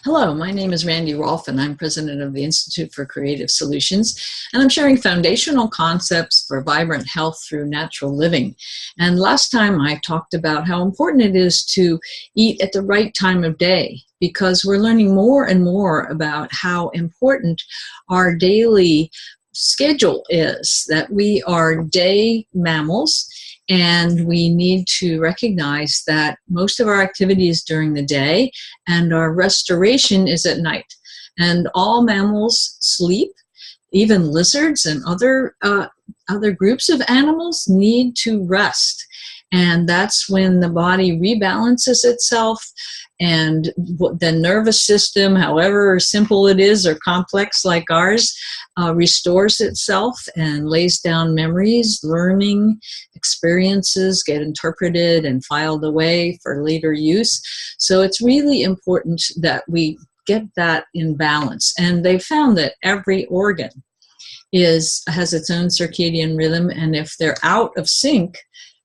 Hello, my name is Randy Rolfe, and I'm president of the Institute for Creative Solutions, and I'm sharing foundational concepts for vibrant health through natural living. And last time I talked about how important it is to eat at the right time of day, because we're learning more and more about how important our daily schedule is, that we are day mammals. And we need to recognize that most of our activity is during the day and our restoration is at night. And all mammals sleep. Even lizards and other groups of animals need to rest. And that's when the body rebalances itself, and the nervous system, however simple it is or complex like ours, restores itself and lays down memories. Learning experiences get interpreted and filed away for later use. So it's really important that we get that in balance. And they found that every organ has its own circadian rhythm, and if they're out of sync,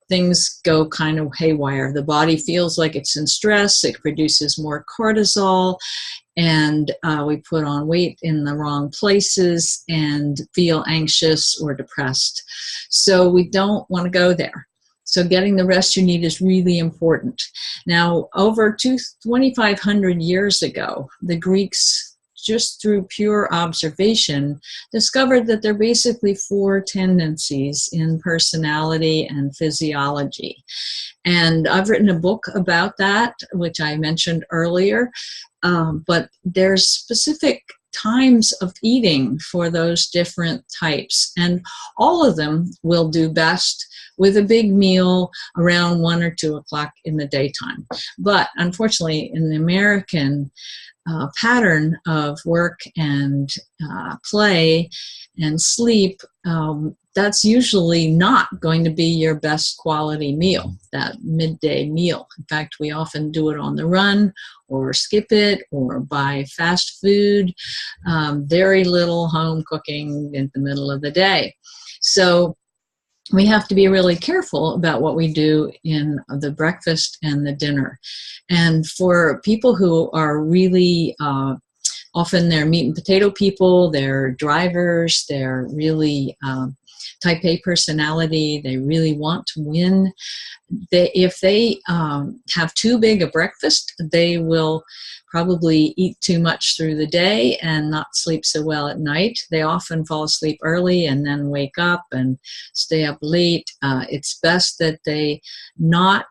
things go kind of haywire. The body feels like it's in stress, it produces more cortisol, and we put on weight in the wrong places and feel anxious or depressed. So we don't want to go there. So getting the rest you need is really important. Now, over 2,500 years ago, the Greeks, just through pure observation, discovered that there are basically four tendencies in personality and physiology. And I've written a book about that, which I mentioned earlier, but there's specific times of eating for those different types, and all of them will do best with a big meal around 1 or 2 o'clock in the daytime. But unfortunately, in the American pattern of work and play and sleep, that's usually not going to be your best quality meal, that midday meal. In fact, we often do it on the run or skip it or buy fast food, very little home cooking in the middle of the day. So we have to be really careful about what we do in the breakfast and the dinner. And for people who are really, often they're meat and potato people, they're drivers, they're really type A personality, they really want to win. If they have too big a breakfast, they will probably eat too much through the day and not sleep so well at night. They often fall asleep early and then wake up and stay up late. It's best that they not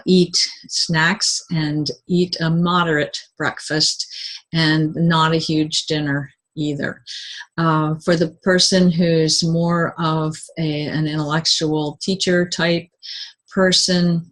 eat snacks and eat a moderate breakfast and not a huge dinner either. For the person who's more of an intellectual teacher type person,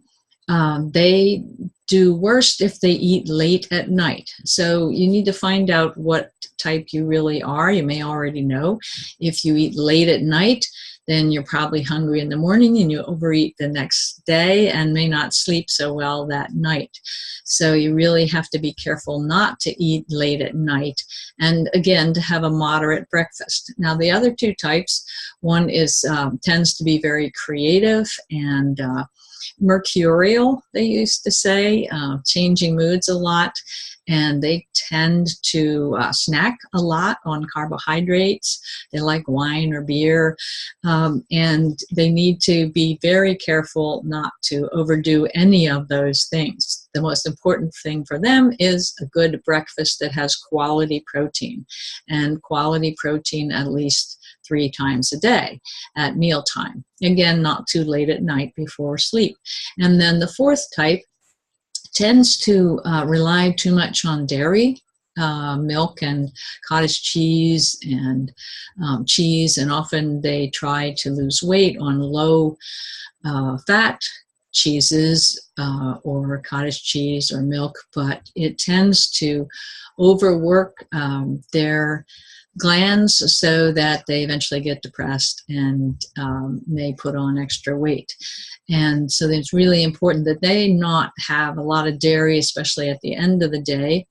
they do worst if they eat late at night. So you need to find out what type you really are. You may already know. If you eat late at night, then you're probably hungry in the morning and you overeat the next day and may not sleep so well that night. So you really have to be careful not to eat late at night, and again, to have a moderate breakfast. Now, the other two types, one is tends to be very creative and mercurial, they used to say, changing moods a lot, and they tend to snack a lot on carbohydrates. They like wine or beer, and they need to be very careful not to overdo any of those things. The most important thing for them is a good breakfast that has quality protein, and quality protein at least 3 times a day at mealtime. Again, not too late at night before sleep. And then the fourth type tends to rely too much on dairy, milk and cottage cheese, and often they try to lose weight on low fat cheeses or cottage cheese or milk, but it tends to overwork their glands so that they eventually get depressed and may put on extra weight. And so it's really important that they not have a lot of dairy, especially at the end of the day.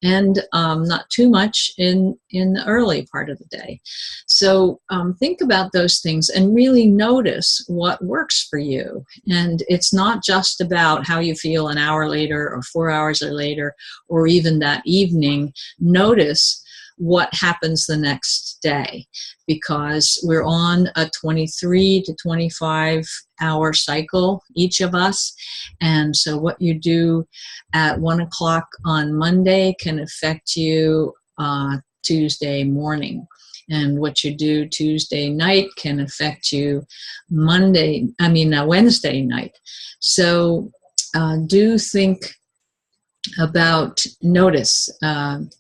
and not too much in the early part of the day. So think about those things and really notice what works for you. And it's not just about how you feel an hour later or 4 hours or later or even that evening. Notice what happens the next day, because we're on a 23 to 25 hour cycle, each of us. And so what you do at 1 o'clock on Monday can affect you Tuesday morning. And what you do Tuesday night can affect you Wednesday night. So do think about,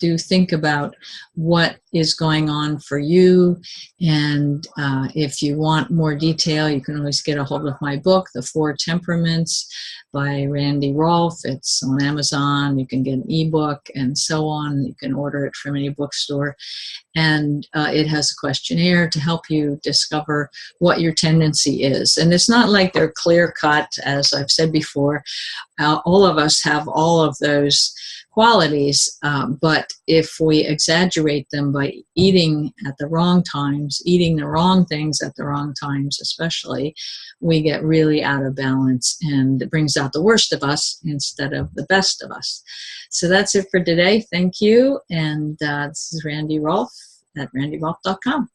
do think about what is going on for you. And if you want more detail, you can always get a hold of my book, The Four Temperaments by Randy Rolfe. It's on Amazon. You can get an ebook and so on. You can order it from any bookstore. And it has a questionnaire to help you discover what your tendency is. And it's not like they're clear cut, as I've said before. All of us have all of those qualities, but if we exaggerate them by eating at the wrong times, eating the wrong things at the wrong times especially, we get really out of balance, and it brings out the worst of us instead of the best of us. So that's it for today. Thank you. And this is Randy Rolfe at randyrolfe.com.